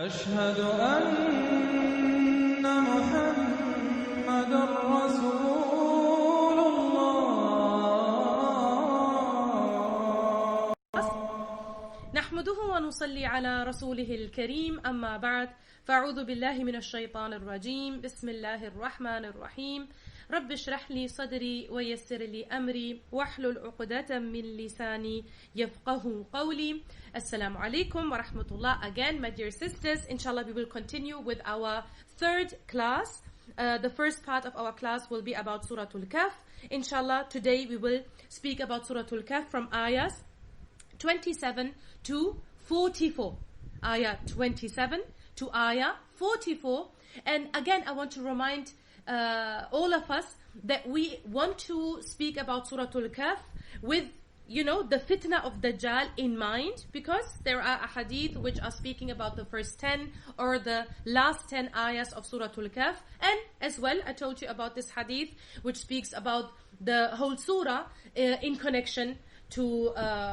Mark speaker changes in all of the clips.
Speaker 1: أشهد أن محمد رسول الله
Speaker 2: نحمده ونصلي على رسوله الكريم أما بعد فأعوذ بالله من الشيطان الرجيم بسم الله الرحمن الرحيم رب اشرح لي صدري ويسر لي أمري واحلل عقدة من لساني يفقه قولي. Assalamu alaikum wa rahmatullah. Again, my dear sisters, inshallah we will continue with our third class. The first part of our class will be about Surah Al-Kahf. Inshallah, today we will speak about Surah Al-Kahf from ayahs 27 to 44. Ayah 27 to ayah 44. And again, I want to remind all of us that we want to speak about Surah Al-Kahf with the fitna of Dajjal in mind, because there are ahadith which are speaking about the first 10 or the last 10 ayahs of Surah Al-Kahf. And as well, I told you about this hadith which speaks about the whole surah in connection to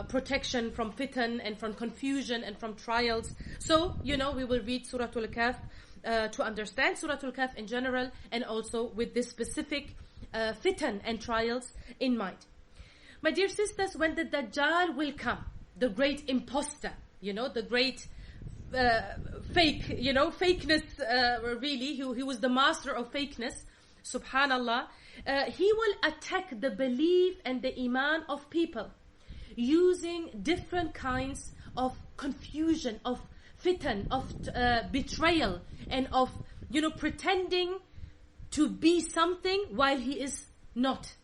Speaker 2: protection from fitan and from confusion and from trials. So, we will read Surah Al-Kahf to understand Surah Al-Kahf in general, and also with this specific fitan and trials in mind. My dear sisters, when the Dajjal will come, the great imposter, the great fakeness, really, he was the master of fakeness, subhanallah, he will attack the belief and the iman of people using different kinds of confusion, of fitan, of betrayal, and of, pretending to be something while he is not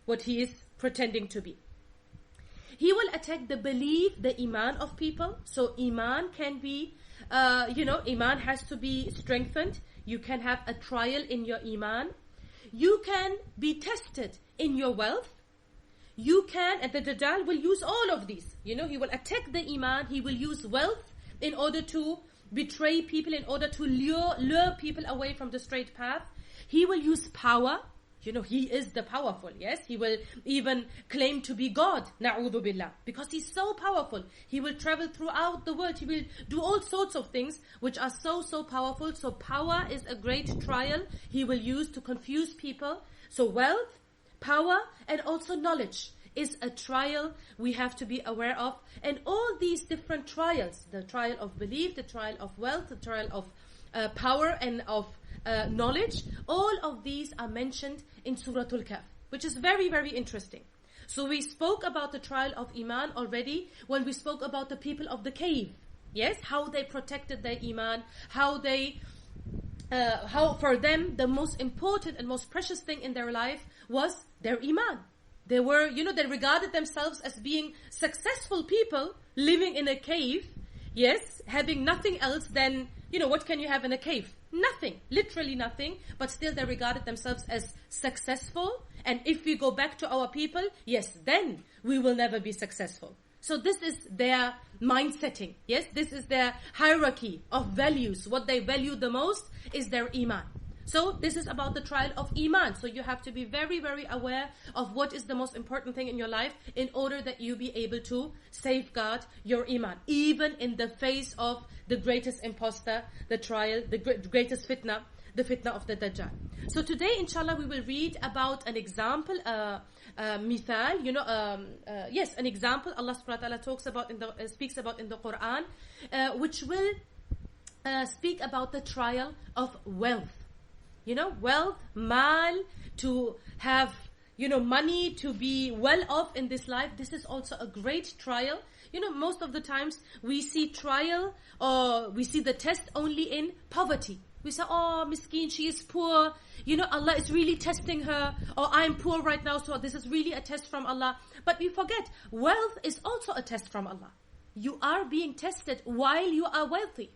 Speaker 2: what he is pretending to be. He will attack the belief, the iman of people. So iman can be, iman has to be strengthened. You can have a trial in your iman. You can be tested in your wealth. You can, and the Dajjal will use all of these. He will attack the iman. He will use wealth in order to betray people, in order to lure people away from the straight path. He will use power. He is the powerful, yes? He will even claim to be God, na'udhu billah, because he's so powerful. He will travel throughout the world. He will do all sorts of things which are so powerful. So power is a great trial he will use to confuse people. So wealth, power, and also knowledge is a trial we have to be aware of. And all these different trials, the trial of belief, the trial of wealth, the trial of power and of knowledge, all of these are mentioned in Surah Al-Kahf, which is very, very interesting. So we spoke about the trial of Iman already when we spoke about the people of the cave. Yes, how they protected their Iman, how for them the most important and most precious thing in their life was their Iman. They were, they regarded themselves as being successful people living in a cave, yes, having nothing else than, what can you have in a cave? Nothing, literally nothing, but still they regarded themselves as successful. And if we go back to our people, yes, then we will never be successful. So this is their mind setting. Yes, this is their hierarchy of values. What they value the most is their iman. So this is about the trial of iman. So you have to be very, very aware of what is the most important thing in your life in order that you be able to safeguard your iman, even in the face of the greatest imposter, the trial, the greatest fitna, the fitna of the Dajjal. So today, inshallah, we will read about an example, mithal, an example Allah subhanahu wa ta'ala speaks about in the Quran, which will speak about the trial of wealth. Wealth, mal, to have, money, to be well off in this life. This is also a great trial. Most of the times we see trial or we see the test only in poverty. We say, oh, miskin, she is poor. Allah is really testing her. Or I'm poor right now, so this is really a test from Allah. But we forget, wealth is also a test from Allah. You are being tested while you are wealthy.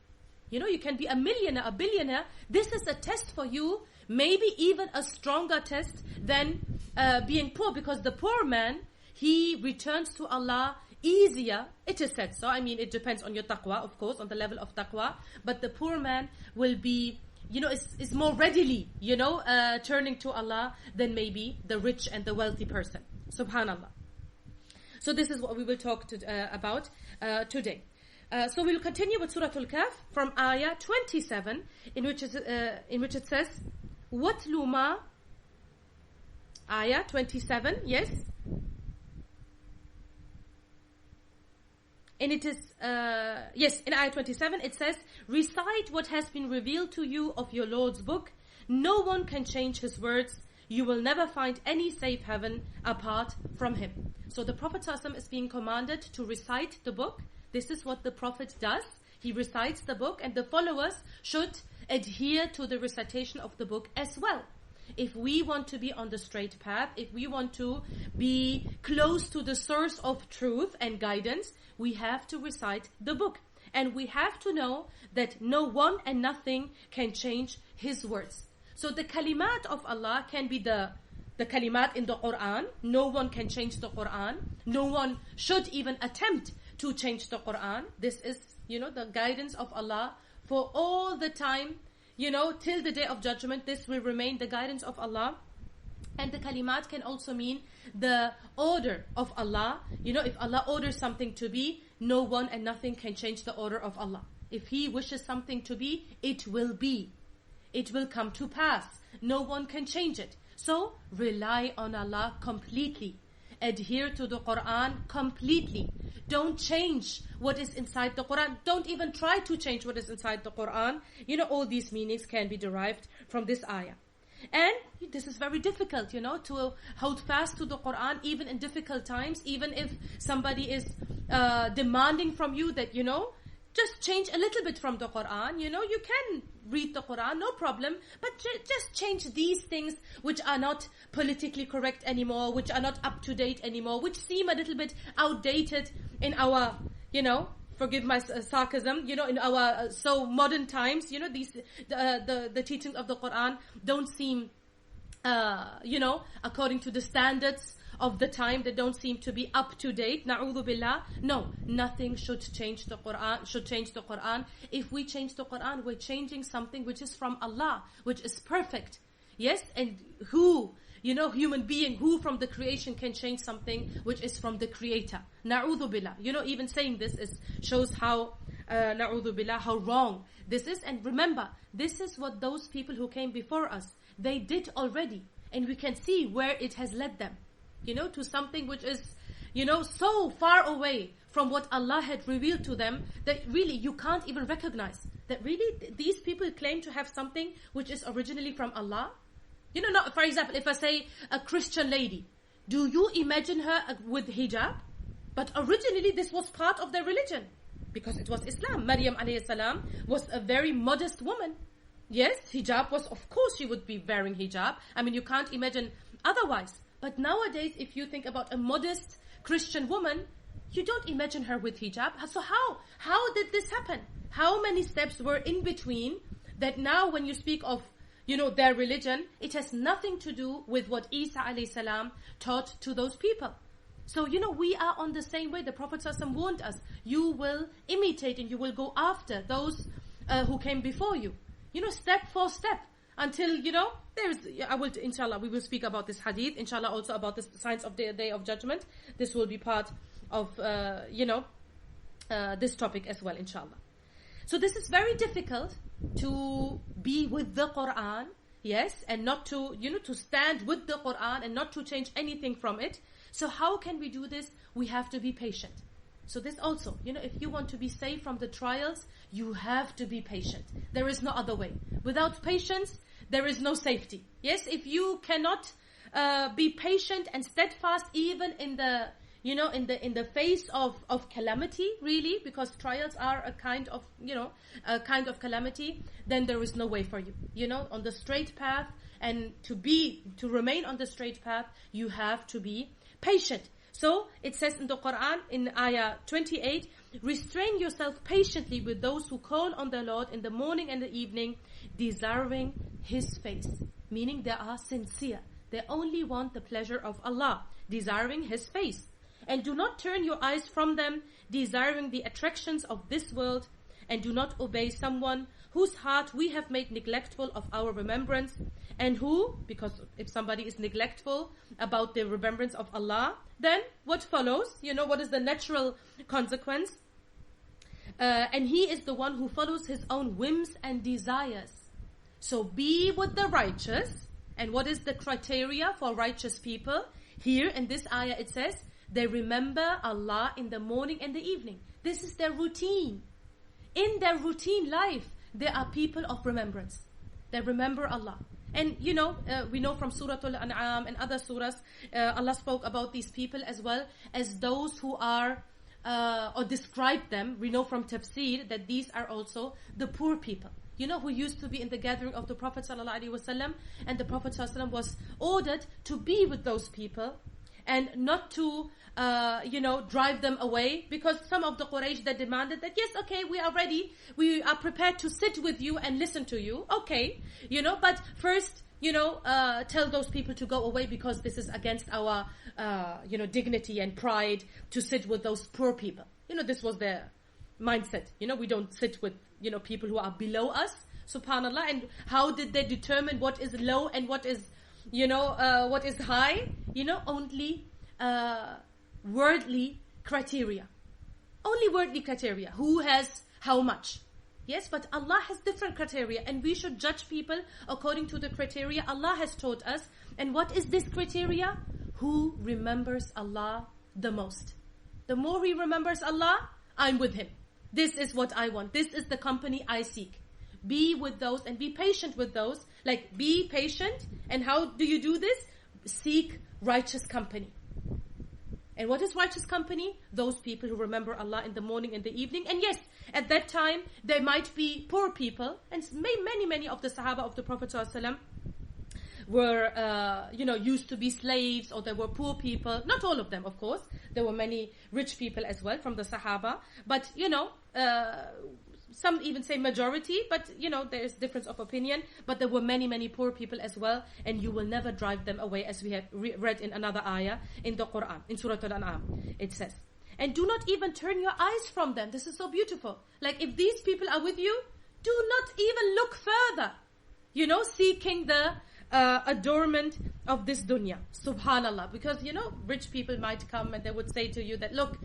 Speaker 2: You can be a millionaire, a billionaire. This is a test for you, maybe even a stronger test than being poor, because the poor man, he returns to Allah easier. It is said so. It depends on your taqwa, of course, on the level of taqwa. But the poor man will be, is more readily, turning to Allah than maybe the rich and the wealthy person. Subhanallah. So this is what we will talk about today. So we'll continue with Surah Al-Kahf from Ayah 27, in which it says, وَاتْلُ مَا Ayah 27, yes. And it is, yes, in Ayah 27 it says, recite what has been revealed to you of your Lord's book. No one can change his words. You will never find any safe haven apart from him. So the Prophet ﷺ is being commanded to recite the book. This is what the Prophet does. He recites the book, and the followers should adhere to the recitation of the book as well. If we want to be on the straight path, if we want to be close to the source of truth and guidance, we have to recite the book. And we have to know that no one and nothing can change His words. So the kalimat of Allah can be the kalimat in the Quran. No one can change the Quran. No one should even attempt to change the Quran. This is, the guidance of Allah for all the time, till the day of judgment. This will remain the guidance of Allah. And the kalimat can also mean the order of Allah. If Allah orders something to be, no one and nothing can change the order of Allah. If He wishes something to be, it will be. It will come to pass. No one can change it. So, rely on Allah completely. Adhere to the Quran completely. Don't change what is inside the Quran. Don't even try to change what is inside the Quran. All these meanings can be derived from this ayah. And this is very difficult, to hold fast to the Quran even in difficult times, even if somebody is demanding from you that, just change a little bit from the Quran. You can read the Quran, no problem, but just change these things which are not politically correct anymore, which are not up to date anymore, which seem a little bit outdated in our, forgive my sarcasm, in our so modern times. These the teachings of the Quran don't seem, according to the standards of the time, they don't seem to be up to date. Na'udhu billah. No, nothing should change the Quran. If we change the Quran, we're changing something which is from Allah, which is perfect. Yes, and who, human being, who from the creation can change something which is from the Creator? Na'udhu billah. Even saying this shows how, na'udhu billah, how wrong this is. And remember, this is what those people who came before us, they did already. And we can see where it has led them. To something which is, so far away from what Allah had revealed to them that really you can't even recognize. That really these people claim to have something which is originally from Allah. For example, if I say a Christian lady, do you imagine her with hijab? But originally this was part of their religion because it was Islam. Maryam alayhi salam was a very modest woman. Yes, hijab was, of course she would be wearing hijab. You can't imagine otherwise. But nowadays, if you think about a modest Christian woman, you don't imagine her with hijab. So how did this happen? How many steps were in between that now when you speak of, their religion, it has nothing to do with what Isa alayhi salam taught to those people. So, we are on the same way. The Prophet ﷺ warned us, you will imitate and you will go after those who came before you. Step for step. Until, inshallah, we will speak about this hadith, inshallah, also about the signs of the Day of Judgment. This will be part of, this topic as well, inshallah. So this is very difficult to be with the Quran, yes, and not to, to stand with the Quran and not to change anything from it. So how can we do this? We have to be patient. So this also, if you want to be safe from the trials, you have to be patient. There is no other way. Without patience, there is no safety. Yes, if you cannot be patient and steadfast even in the, in the face of calamity, really, because trials are a kind of, calamity, then there is no way for you. On the straight path, and to remain on the straight path, you have to be patient. So it says in the Quran in ayah 28, restrain yourself patiently with those who call on the Lord in the morning and the evening, desiring His face. Meaning they are sincere. They only want the pleasure of Allah, desiring His face. And do not turn your eyes from them, desiring the attractions of this world, and do not obey someone whose heart we have made neglectful of our remembrance, and who, because if somebody is neglectful about the remembrance of Allah, then what follows? What is the natural consequence? And he is the one who follows his own whims and desires. So be with the righteous. And what is the criteria for righteous people? Here in this ayah it says, they remember Allah in the morning and the evening. This is their routine. In their routine life, they are people of remembrance. They remember Allah. And we know from Surah Al-An'am and other surahs, Allah spoke about these people as well as those who are, or described them. We know from Tafseer that these are also the poor people. Who used to be in the gathering of the Prophet ﷺ, and the Prophet ﷺ was ordered to be with those people and not to, drive them away, because some of the Quraysh that demanded that, yes, okay, we are ready, we are prepared to sit with you and listen to you, okay, but first, tell those people to go away because this is against our, dignity and pride to sit with those poor people. This was their mindset. We don't sit with, people who are below us, subhanallah. And how did they determine what is low and what is, what is high? Only worldly criteria. Only worldly criteria. Who has how much? Yes, but Allah has different criteria, and we should judge people according to the criteria Allah has taught us. And what is this criteria? Who remembers Allah the most? The more he remembers Allah, I'm with him. This is what I want. This is the company I seek. Be with those and be patient with those. Like, be patient. And how do you do this? Seek righteous company. And what is righteous company? Those people who remember Allah in the morning and the evening. And yes, at that time, there might be poor people. And many of the Sahaba of the Prophet ﷺ were, used to be slaves, or there were poor people. Not all of them, of course. There were many rich people as well from the Sahaba. But, some even say majority, but, there's difference of opinion. But there were many poor people as well. And you will never drive them away, as we have read in another ayah in the Quran, in Surah Al-An'am. It says, and do not even turn your eyes from them. This is so beautiful. Like, if these people are with you, do not even look further. Seeking the adornment of this dunya. Subhanallah. Because, rich people might come and they would say to you that, look,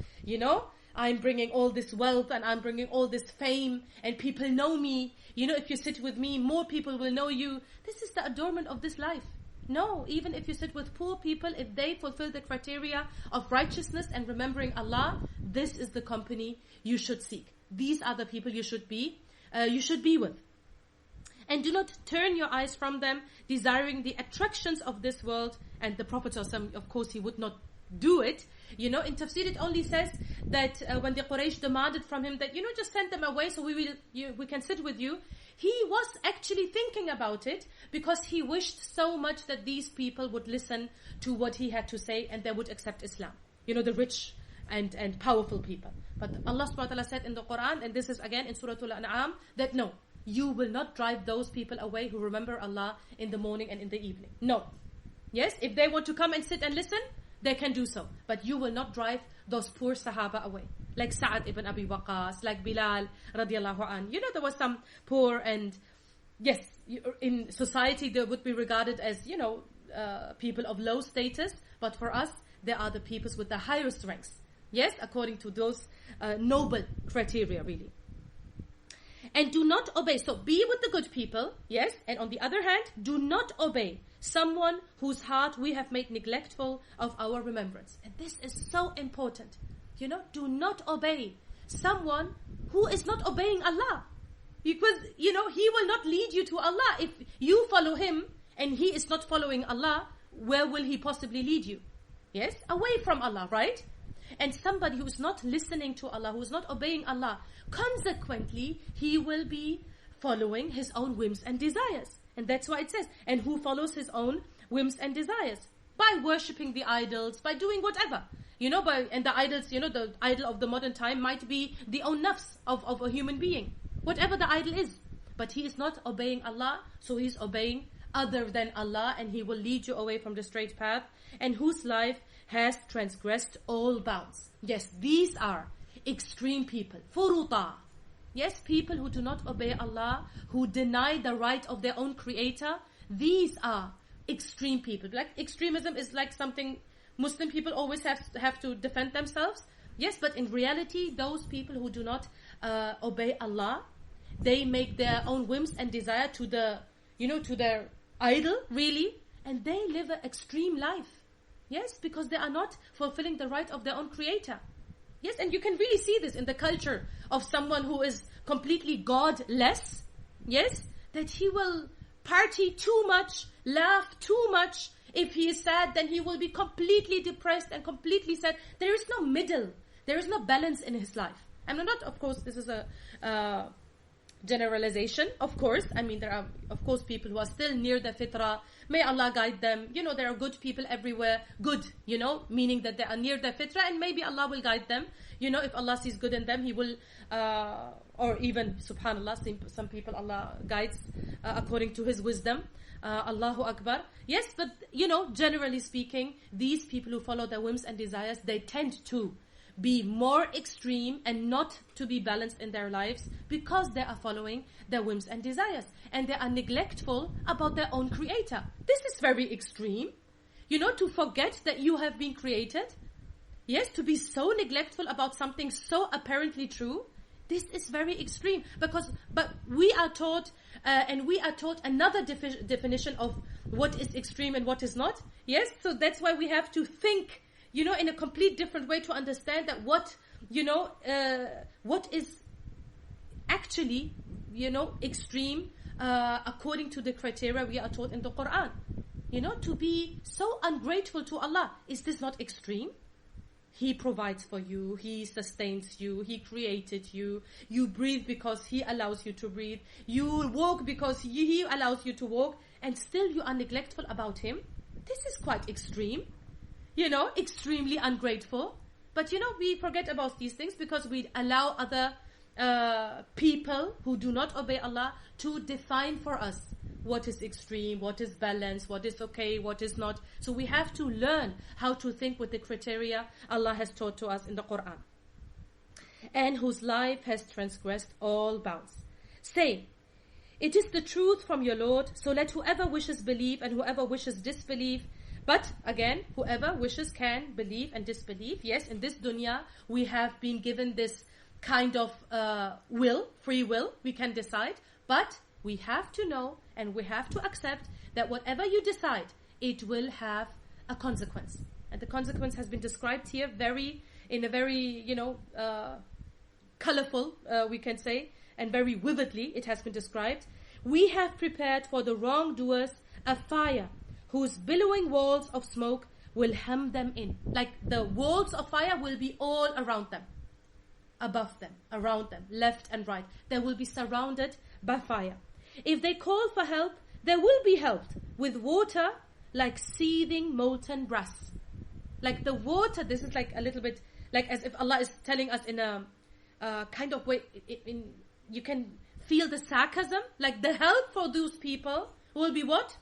Speaker 2: I'm bringing all this wealth and I'm bringing all this fame and people know me. If you sit with me, more people will know you. This is the adornment of this life. No, even if you sit with poor people, if they fulfill the criteria of righteousness and remembering Allah, this is the company you should seek. These are the people you should be with. And do not turn your eyes from them, desiring the attractions of this world. And the Prophet ﷺ, of course, he would not do it. In Tafseer it only says that when the Quraysh demanded from him that, just send them away so we can sit with you. He was actually thinking about it because he wished so much that these people would listen to what he had to say and they would accept Islam. The rich and powerful people. But Allah subhanahu wa ta'ala said in the Quran, and this is again in Surah Al-An'am, that no, you will not drive those people away who remember Allah in the morning and in the evening. No. Yes, if they want to come and sit and listen, they can do so. But you will not drive those poor Sahaba away. Like Sa'ad ibn Abi Waqqas, like Bilal radiallahu an. There was some poor, and yes, in society they would be regarded as, people of low status. But for us, they are the peoples with the highest ranks. Yes, according to those noble criteria, really. And do not obey. So be with the good people, yes. And on the other hand, do not obey someone whose heart we have made neglectful of our remembrance. And this is so important. Do not obey someone who is not obeying Allah. Because, he will not lead you to Allah. If you follow him and he is not following Allah, where will he possibly lead you? Yes, away from Allah, right? And somebody who is not listening to Allah, who is not obeying Allah, consequently, he will be following his own whims and desires. And that's why it says, and who follows his own whims and desires? By worshipping the idols, by doing whatever. And the idols, the idol of the modern time might be the own nafs of a human being. Whatever the idol is. But he is not obeying Allah, so he's obeying other than Allah, and he will lead you away from the straight path, and whose life has transgressed all bounds. Yes, these are extreme people. Furuta. Yes, people who do not obey Allah, who deny the right of their own creator. These are extreme people. Like, extremism is like something Muslim people always have to defend themselves. Yes, but in reality, those people who do not obey Allah. They make their own whims and desire to to their idol, really, and they live an extreme life. Yes, because they are not fulfilling the right of their own creator. Yes, and you can really see this in the culture of someone who is completely godless. Yes, that he will party too much, laugh too much. If he is sad, then he will be completely depressed and completely sad. There is no middle. There is no balance in his life. I'm not, of course, this is a generalization, of course. I mean, there are, of course, people who are still near the fitrah. May Allah guide them. There are good people everywhere. Good, meaning that they are near the fitrah, and maybe Allah will guide them. If Allah sees good in them, He will, or even, subhanallah, some people Allah guides according to His wisdom. Allahu Akbar. Yes, but, generally speaking, these people who follow their whims and desires, they tend to be more extreme and not to be balanced in their lives because they are following their whims and desires. And they are neglectful about their own creator. This is very extreme. To forget that you have been created. Yes, to be so neglectful about something so apparently true. This is very extreme. But we are taught, and we are taught another definition of what is extreme and what is not. Yes, so that's why we have to think in a complete different way to understand that what is actually, extreme, according to the criteria we are taught in the Quran. To be so ungrateful to Allah. Is this not extreme? He provides for you. He sustains you. He created you. You breathe because He allows you to breathe. You walk because He allows you to walk. And still you are neglectful about Him. This is quite extreme. Extremely ungrateful. But we forget about these things because we allow other people who do not obey Allah to define for us what is extreme, what is balanced, what is okay, what is not. So we have to learn how to think with the criteria Allah has taught to us in the Quran. And whose life has transgressed all bounds. Say, it is the truth from your Lord, so let whoever wishes believe and whoever wishes disbelieve. But again, whoever wishes can believe and disbelieve. Yes, in this dunya, we have been given this kind of free will. We can decide. But we have to know and we have to accept that whatever you decide, it will have a consequence. And the consequence has been described here in a very, colorful, we can say, and very vividly it has been described. We have prepared for the wrongdoers a fire whose billowing walls of smoke will hem them in. Like the walls of fire will be all around them, above them, around them, left and right. They will be surrounded by fire. If they call for help, they will be helped with water like seething molten brass. Like the water, this is like a little bit, like as if Allah is telling us in a kind of way, you can feel the sarcasm, like the help for those people will be what?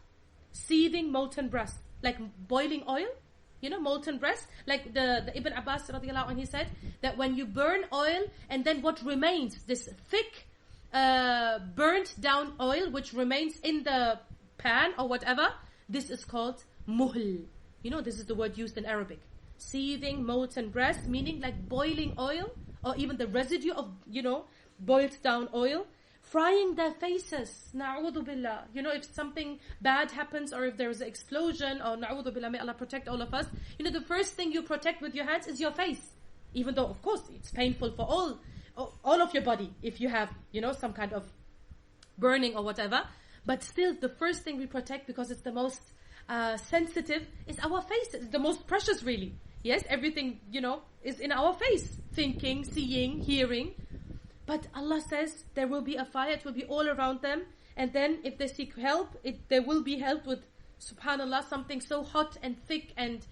Speaker 2: Seething molten brass, like boiling oil, molten brass. Like the Ibn Abbas radiallahu anhu, he said that when you burn oil and then what remains, this thick burnt down oil which remains in the pan or whatever, this is called muhl. This is the word used in Arabic. Seething molten brass, meaning like boiling oil or even the residue of, boiled down oil. Frying their faces, na'udhu billah. If something bad happens or if there is an explosion, or na'udhu billah, may Allah protect all of us. The first thing you protect with your hands is your face. Even though, of course, it's painful for all of your body if you have, some kind of burning or whatever. But still, the first thing we protect, because it's the most sensitive, is our face. It's the most precious, really. Yes, everything, is in our face. Thinking, seeing, hearing. But Allah says there will be a fire, it will be all around them. And then if they seek help, they will be helped with, subhanallah, something so hot and thick. And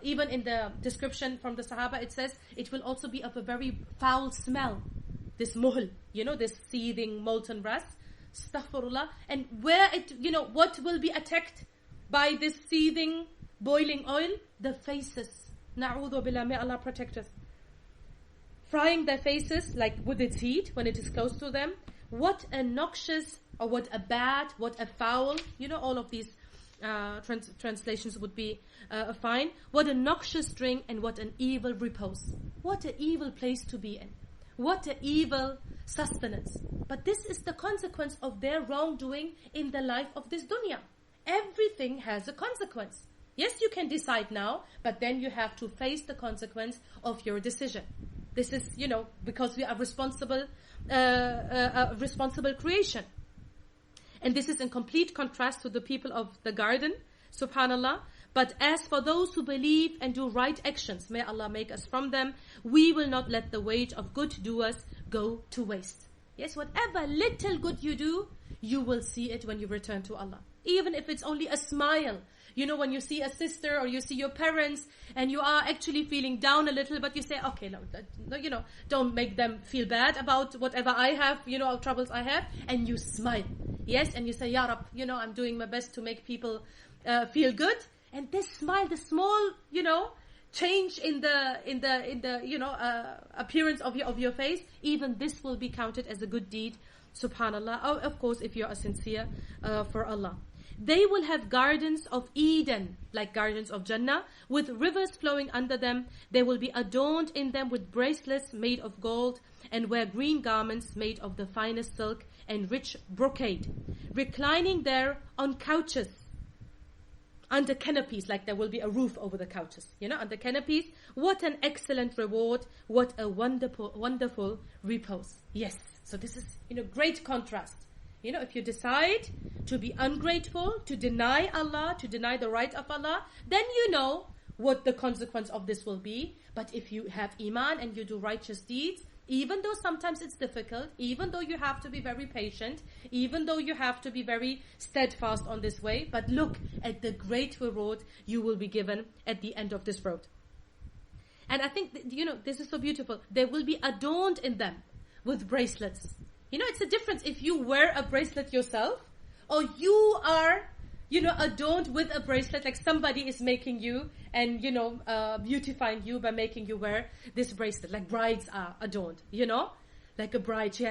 Speaker 2: even in the description from the Sahaba, it says it will also be of a very foul smell. This muhl, this seething molten brass. Astaghfirullah. And where what will be attacked by this seething, boiling oil? The faces. Na'udhu billah, may Allah protect us. Frying their faces like with its heat when it is close to them. What a noxious, or what a bad, what a foul, all of these translations would be fine. What a noxious drink and what an evil repose. What an evil place to be in. What an evil sustenance. But this is the consequence of their wrongdoing in the life of this dunya. Everything has a consequence. Yes, you can decide now, but then you have to face the consequence of your decision. This is, because we are responsible creation. And this is in complete contrast to the people of the garden, subhanallah. But as for those who believe and do right actions, may Allah make us from them, we will not let the wage of good doers go to waste. Yes, whatever little good you do, you will see it when you return to Allah. Even if it's only a smile. When you see a sister or you see your parents and you are actually feeling down a little, but you say, okay, no, don't make them feel bad about whatever I have, troubles I have, and you smile. Yes, and you say, Ya Rab, I'm doing my best to make people feel good. And this smile, the small, change in the appearance of your face, even this will be counted as a good deed, subhanallah. Of course, if you are sincere for Allah. They will have gardens of Eden, like gardens of Jannah, with rivers flowing under them. They will be adorned in them with bracelets made of gold, and wear green garments made of the finest silk and rich brocade, reclining there on couches, under canopies, like there will be a roof over the couches, under canopies. What an excellent reward, what a wonderful repose. Yes, so this is, great contrast. If you decide to be ungrateful, to deny Allah, to deny the right of Allah, then you know what the consequence of this will be. But if you have iman and you do righteous deeds, even though sometimes it's difficult, even though you have to be very patient, even though you have to be very steadfast on this way, but look at the great reward you will be given at the end of this road. And I think, this is so beautiful. They will be adorned in them with bracelets. It's a difference if you wear a bracelet yourself or you are, adorned with a bracelet, like somebody is making you and, beautifying you by making you wear this bracelet. Like brides are adorned, like a bride, she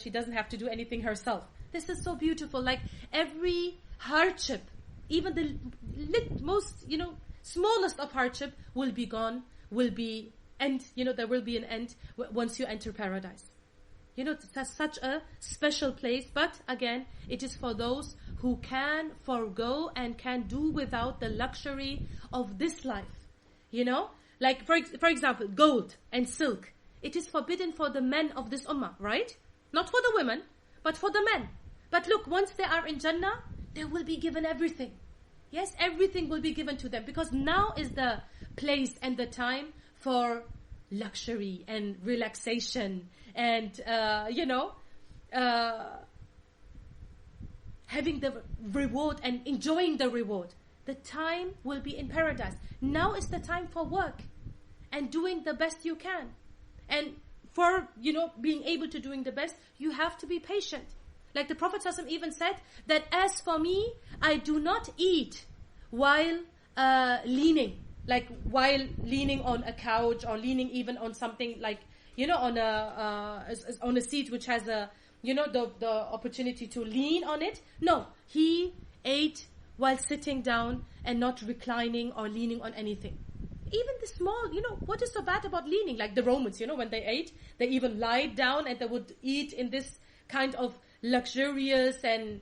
Speaker 2: doesn't have to do anything herself. This is so beautiful. Like every hardship, even the most, smallest of hardship will be gone, there will be an end once you enter paradise. It's such a special place, but again, it is for those who can forego and can do without the luxury of this life. Like for example, gold and silk. It is forbidden for the men of this ummah, right? Not for the women, but for the men. But look, once they are in Jannah, they will be given everything. Yes, everything will be given to them, because now is the place and the time for luxury and relaxation and having the reward and enjoying the reward. The time will be in paradise. Now is the time for work and doing the best you can. And for being able to doing the best, you have to be patient. Like the Prophet ﷺ even said that, as for me, I do not eat while leaning. Like while leaning on a couch or leaning even on something like, on a seat which has the opportunity to lean on it. No, he ate while sitting down and not reclining or leaning on anything. Even the small, what is so bad about leaning? Like the Romans, when they ate, they even lied down and they would eat in this kind of luxurious and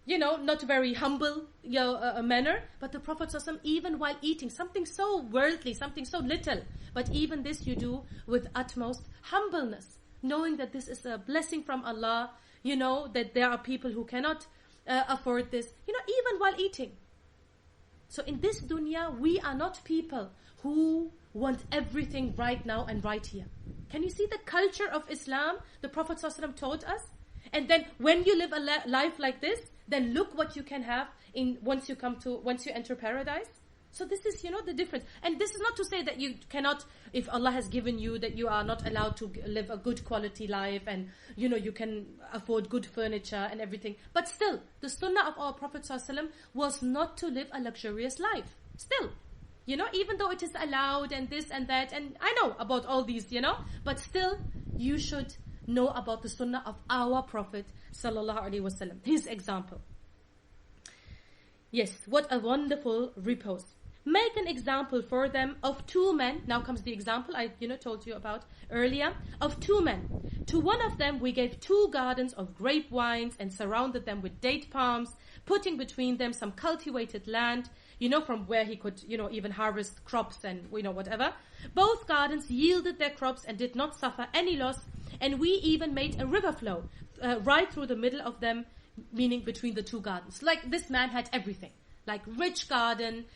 Speaker 2: not very humble manner. But the Prophet ﷺ, even while eating something so worldly, something so little, but even this you do with utmost humbleness, knowing that this is a blessing from Allah, that there are people who cannot afford this, even while eating. So in this dunya, we are not people who want everything right now and right here. Can you see the culture of Islam the Prophet ﷺ taught us? And then when you live a life like this, then look what you can have once you enter paradise. So this is, the difference. And this is not to say that you cannot, if Allah has given you, that you are not allowed to live a good quality life and, you can afford good furniture and everything. But still, the sunnah of our Prophet ﷺ was not to live a luxurious life. Still, even though it is allowed and this and that, and I know about all these, but still, you should know about the sunnah of our Prophet ﷺ, his example. Yes, what a wonderful repose. make an example for them of two men. Now comes the example I told you about earlier, of two men. To one of them we gave 2 gardens of grape vines and surrounded them with date palms, putting between them some cultivated land, from where he could, even harvest crops and, whatever. Both gardens yielded their crops and did not suffer any loss, and we even made a river flow right through the middle of them, meaning between the 2 gardens. Like, this man had everything. Like, rich garden,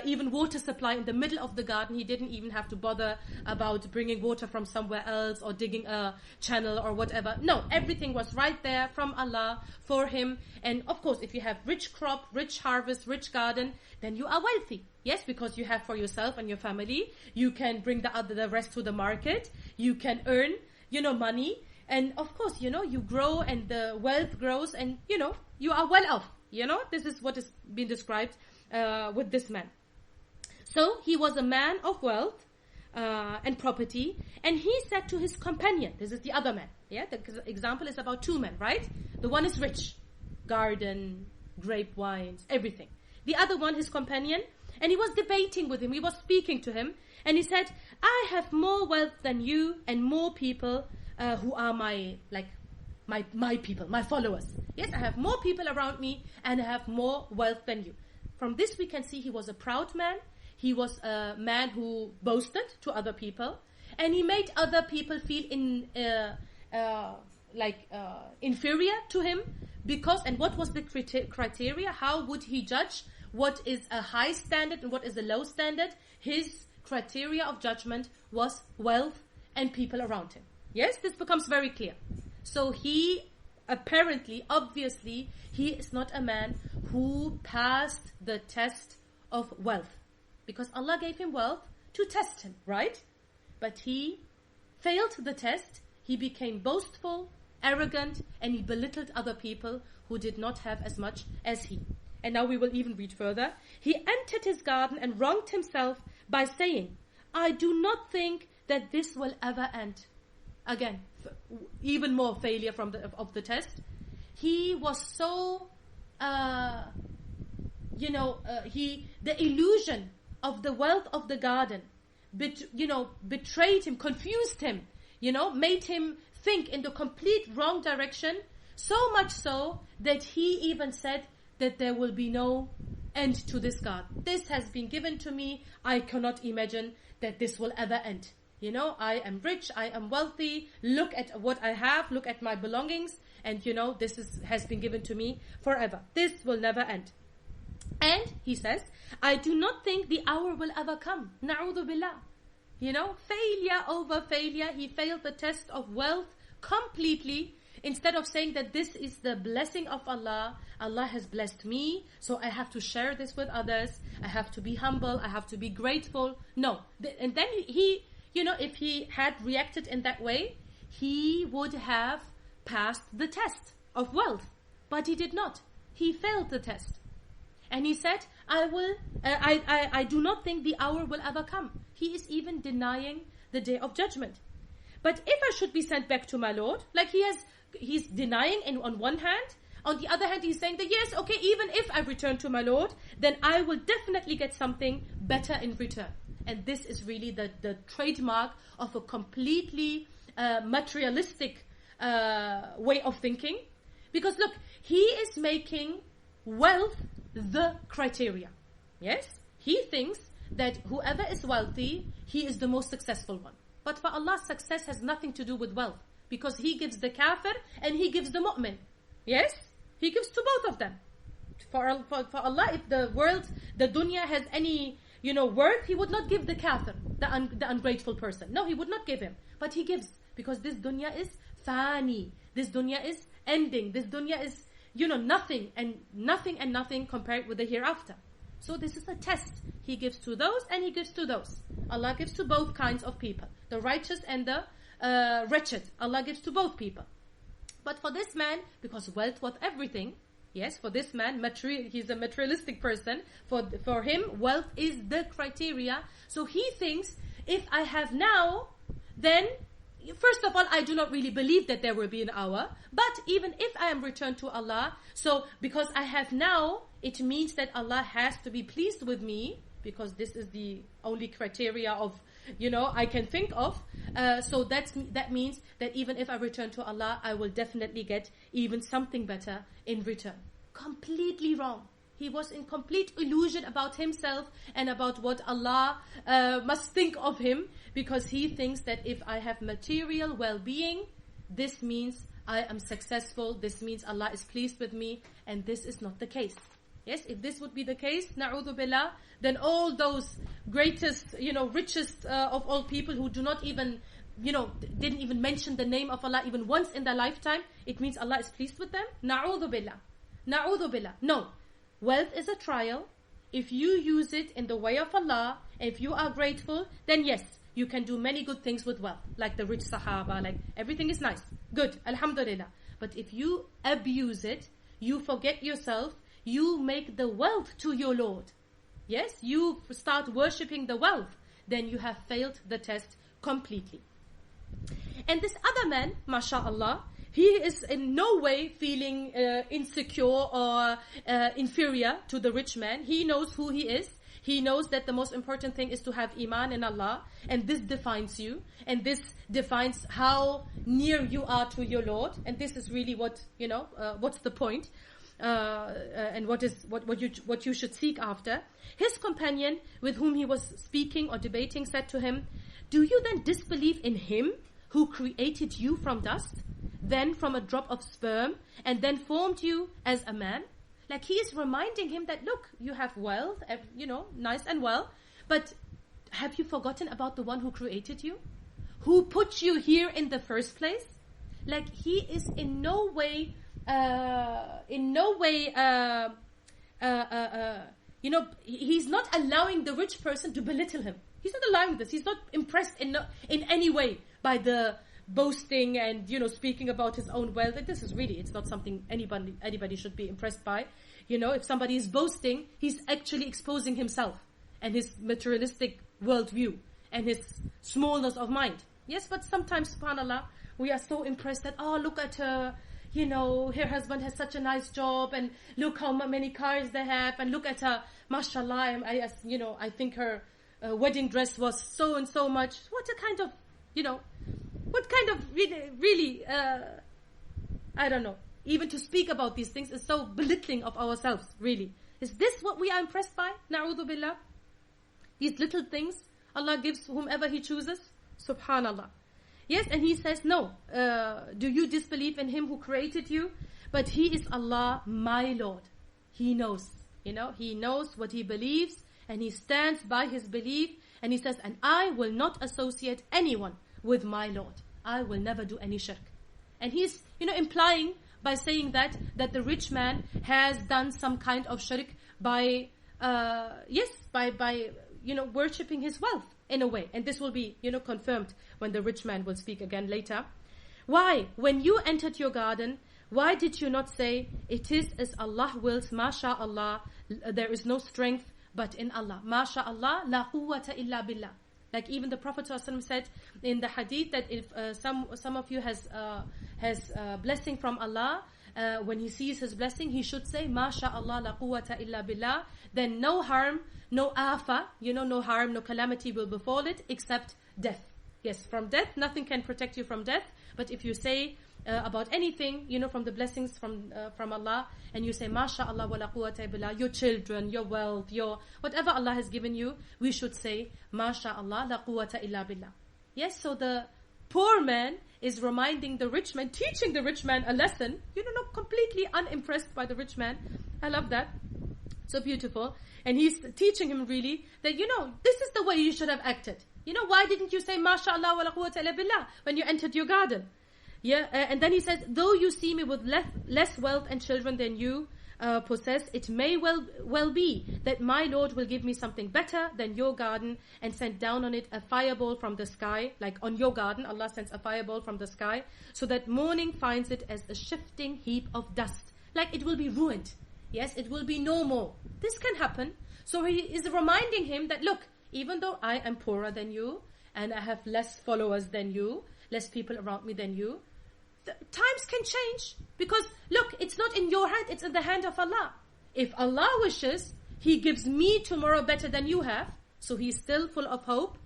Speaker 2: even water supply in the middle of the garden. He didn't even have to bother about bringing water from somewhere else or digging a channel or whatever. No, everything was right there from Allah for him. And of course, if you have rich crop, rich harvest, rich garden, then you are wealthy. Yes, because you have for yourself and your family. You can bring the rest to the market. You can earn, money. And of course, you grow and the wealth grows and, you are well off. This is what is being described with this man. So he was a man of wealth and property, and he said to his companion, this is the other man. Yeah, the example is about 2 men, right? The one is rich, garden, grape vines, everything. The other one, his companion, and he was debating with him. He was speaking to him, and he said, I have more wealth than you and more people who are my people, my followers. Yes, I have more people around me and I have more wealth than you. From this we can see he was a proud man. He was a man who boasted to other people, and he made other people feel inferior to him because, and what was the criteria? How would he judge what is a high standard and what is a low standard? His criteria of judgment was wealth and people around him. Yes, this becomes very clear. So he obviously, he is not a man who passed the test of wealth. Because Allah gave him wealth to test him, right? But he failed the test. He became boastful, arrogant, and he belittled other people who did not have as much as he. And now we will even read further. He entered his garden and wronged himself by saying, I do not think that this will ever end. Again, even more failure of the test. He was so, the illusion of the wealth of the garden, betrayed him, confused him, made him think in the complete wrong direction, so much so that he even said that there will be no end to this garden. This has been given to me. I cannot imagine that this will ever end. I am rich, I am wealthy, look at what I have, look at my belongings, and this has been given to me forever. This will never end. And he says, I do not think the hour will ever come. Na'udhu billah. Failure over failure. He failed the test of wealth completely. Instead of saying that this is the blessing of Allah, Allah has blessed me, so I have to share this with others. I have to be humble. I have to be grateful. No. And then he if he had reacted in that way, he would have passed the test of wealth. But he did not. He failed the test. And he said, I do not think the hour will ever come. He is even denying the day of judgment. But if I should be sent back to my Lord, like he's denying on one hand, on the other hand he's saying that yes, okay, even if I return to my Lord, then I will definitely get something better in return. And this is really the trademark of a completely materialistic way of thinking. Because look, he is making wealth the criteria. Yes? He thinks that whoever is wealthy, he is the most successful one. But for Allah, success has nothing to do with wealth. Because He gives the kafir and He gives the mu'min. Yes? He gives to both of them. For Allah, if the dunya has any worth, He would not give the kafir, the ungrateful person. No, He would not give him. But He gives. Because this dunya is fani. This dunya is ending. This dunya is, nothing and nothing compared with the hereafter. So this is a test. He gives to those and He gives to those. Allah gives to both kinds of people. The righteous and the wretched. Allah gives to both people. But for this man, because wealth was everything, yes, for this man, he's a materialistic person. For him, wealth is the criteria. So he thinks, if I have now, then, first of all, I do not really believe that there will be an hour. But even if I am returned to Allah, so because I have now, it means that Allah has to be pleased with me. because this is the only criteria of, I can think of. So that means that even if I return to Allah, I will definitely get even something better in return. Completely wrong. He was in complete illusion about himself and about what Allah must think of him, because he thinks that if I have material well-being, this means I am successful, this means Allah is pleased with me, and this is not the case. Yes, if this would be the case, na'udhu billah, then all those greatest, richest of all people who do not even, didn't even mention the name of Allah even once in their lifetime, it means Allah is pleased with them? Na'udhu billah. Na'udhu billah. No. Wealth is a trial. If you use it in the way of Allah, if you are grateful, then yes, you can do many good things with wealth. Like the rich Sahaba, like everything is nice. Good, alhamdulillah. But if you abuse it, you forget yourself, you make the wealth to your Lord. Yes, you start worshipping the wealth, then you have failed the test completely. And this other man, mashallah, he is in no way feeling insecure or inferior to the rich man. He knows who he is. He knows that the most important thing is to have iman in Allah, and this defines you, and this defines how near you are to your Lord, and this is really what, what's the point, and what you should seek after. His companion with whom he was speaking or debating said to him, "Do you then disbelieve in Him who created you from dust, then from a drop of sperm, and then formed you as a man?" Like he is reminding him that, look, you have wealth, nice and well, but have you forgotten about the one who created you? Who put you here in the first place? Like he is in no way, he's not allowing the rich person to belittle him. He's not allowing this. He's not impressed in any way by the boasting and, speaking about his own wealth. This is really, it's not something anybody should be impressed by. If somebody is boasting, he's actually exposing himself and his materialistic worldview and his smallness of mind. Yes, but sometimes, subhanAllah, we are so impressed that, oh, look at her, her husband has such a nice job, and look how many cars they have, and look at her, mashallah, I think her wedding dress was so and so much. What kind of really, I don't know. Even to speak about these things is so belittling of ourselves, really. Is this what we are impressed by? Na'udhu billah. These little things Allah gives whomever He chooses. Subhanallah. Yes, and He says, no. Do you disbelieve in Him who created you? But He is Allah, my Lord. He knows. He knows what He believes, and He stands by His belief, and He says, and I will not associate anyone with my Lord. I will never do any shirk. And he's, implying by saying that the rich man has done some kind of shirk by worshipping his wealth in a way. And this will be, confirmed when the rich man will speak again later. Why? When you entered your garden, why did you not say, it is as Allah wills, masha'Allah, there is no strength but in Allah. Masha'Allah, la quwwata illa billah. Like even the Prophet ﷺ said in the hadith that if some of you has blessing from Allah, when he sees his blessing, he should say, masha'Allah la quwwata illa billah. Then no harm, no afa, no harm, no calamity will befall it except death. Yes, from death, nothing can protect you from death. But if you say about anything, from the blessings from Allah, and you say, masha'Allah wa la quwwata billah, your children, your wealth, your whatever Allah has given you, we should say, masha'Allah la quwwata illa billah. Yes, so the poor man is reminding the rich man, teaching the rich man a lesson, not completely unimpressed by the rich man. I love that. So beautiful. And he's teaching him really that, this is the way you should have acted. Why didn't you say, masha'Allah wa la quwwata illa billah when you entered your garden? Yeah, and then he says, though you see me with less wealth and children than you possess, it may well be that my Lord will give me something better than your garden and send down on it a fireball from the sky. Like on your garden, Allah sends a fireball from the sky, so that morning finds it as a shifting heap of dust. Like it will be ruined. Yes, it will be no more. This can happen. So he is reminding him that, look, even though I am poorer than you, and I have less followers than you, less people around me than you, times can change, because look, it's not in your hand, it's in the hand of Allah. If Allah wishes, He gives me tomorrow better than you have. So he's still full of hope,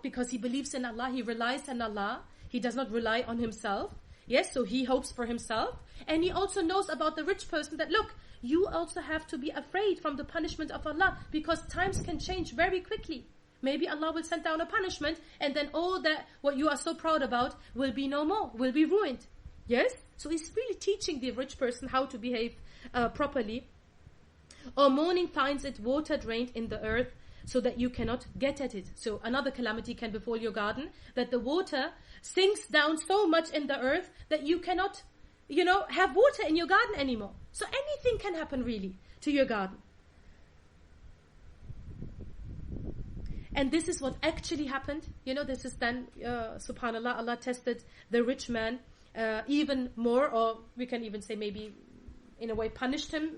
Speaker 2: because he believes in Allah, he relies on Allah. He does not rely on himself. Yes, so he hopes for himself. And he also knows about the rich person that, look, you also have to be afraid from the punishment of Allah, because times can change very quickly. Maybe Allah will send down a punishment, and then all that what you are so proud about will be no more, will be ruined. Yes? So he's really teaching the rich person how to behave properly. Or morning finds it water drained in the earth, so that you cannot get at it. So another calamity can befall your garden, that the water sinks down so much in the earth that you cannot, have water in your garden anymore. So anything can happen really to your garden. And this is what actually happened. This is then, subhanAllah, Allah tested the rich man even more, or we can even say maybe in a way punished him,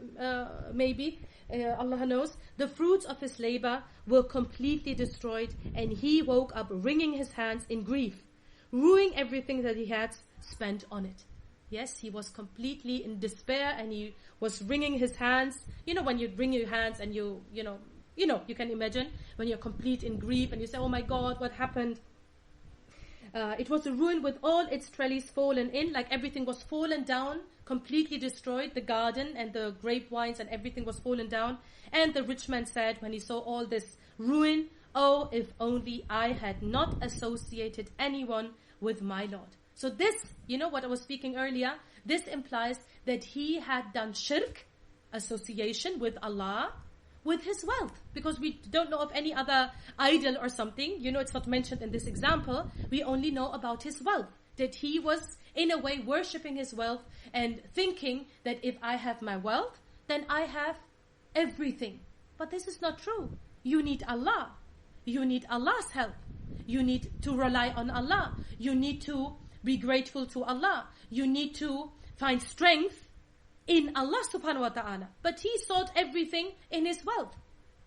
Speaker 2: maybe. Allah knows. The fruits of his labor were completely destroyed, and he woke up wringing his hands in grief, ruining everything that he had spent on it. Yes, he was completely in despair, and he was wringing his hands. When you wring your hands and you can imagine when you're complete in grief and you say, oh my God, what happened? It was a ruin with all its trellis fallen in, like everything was fallen down, completely destroyed, the garden and the grapevines and everything was fallen down. And the rich man said, when he saw all this ruin, oh, if only I had not associated anyone with my Lord. So this, what I was speaking earlier, this implies that he had done shirk, association with Allah, with his wealth, because we don't know of any other idol or something. It's not mentioned in this example. We only know about his wealth, that he was in a way worshipping his wealth and thinking that if I have my wealth, then I have everything. But this is not true. You need Allah. You need Allah's help. You need to rely on Allah. You need to be grateful to Allah. You need to find strength in Allah subhanahu wa ta'ala. But he sought everything in his wealth.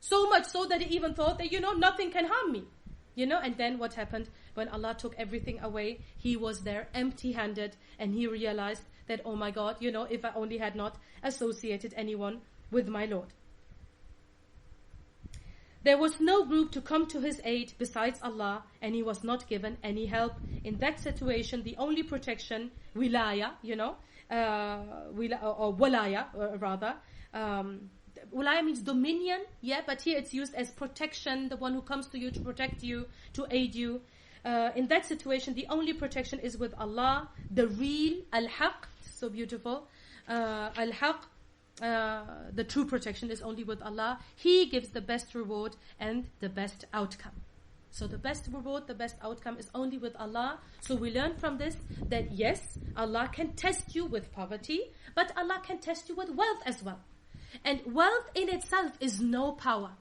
Speaker 2: So much so that he even thought that, nothing can harm me. And then what happened? When Allah took everything away, he was there empty-handed, and he realized that, oh my God, if I only had not associated anyone with my Lord. There was no group to come to his aid besides Allah, and he was not given any help. In that situation, the only protection, wilaya, or walaya, rather. Walaya means dominion, but here it's used as protection, the one who comes to you to protect you, to aid you. In that situation, the only protection is with Allah, the real al-haq, so beautiful, al-haq, the true protection is only with Allah. He gives the best reward and the best outcome. So the best reward, the best outcome is only with Allah. So we learn from this that yes, Allah can test you with poverty, but Allah can test you with wealth as well. And wealth in itself is no power.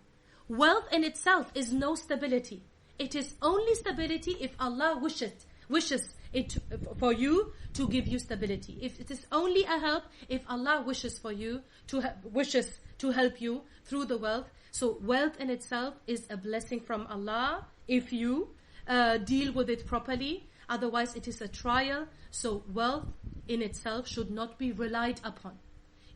Speaker 2: Wealth in itself is no stability. It is only stability if Allah wishes it for you to give you stability. If it is only a help if Allah wishes for you wishes to help you through the wealth. So wealth in itself is a blessing from Allah if you deal with it properly. Otherwise it is a trial. So wealth in itself should not be relied upon.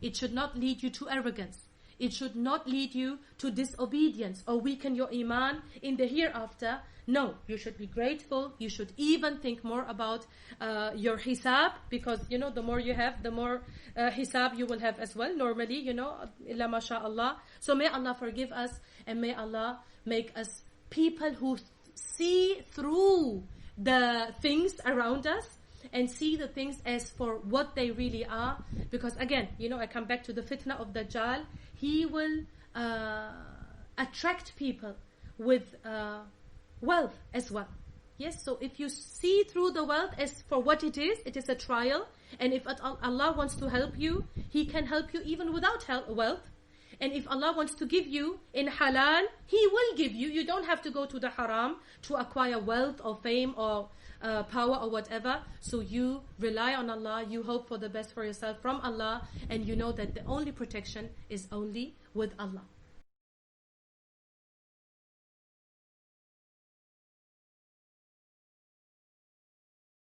Speaker 2: It should not lead you to arrogance. It should not lead you to disobedience or weaken your iman in the hereafter. No, you should be grateful. You should even think more about your hisab, because the more you have, the more hisab you will have as well. Normally, illa masha'Allah. So may Allah forgive us, and may Allah make us people who see through the things around us and see the things as for what they really are. Because again, I come back to the fitna of Dajjal. He will attract people with wealth as well. Yes, so if you see through the wealth as for what it is a trial. And if Allah wants to help you, He can help you even without wealth. And if Allah wants to give you in halal, He will give you. You don't have to go to the haram to acquire wealth or fame or power or whatever. So you rely on Allah, you hope for the best for yourself from Allah, and you know that the only protection is only with Allah.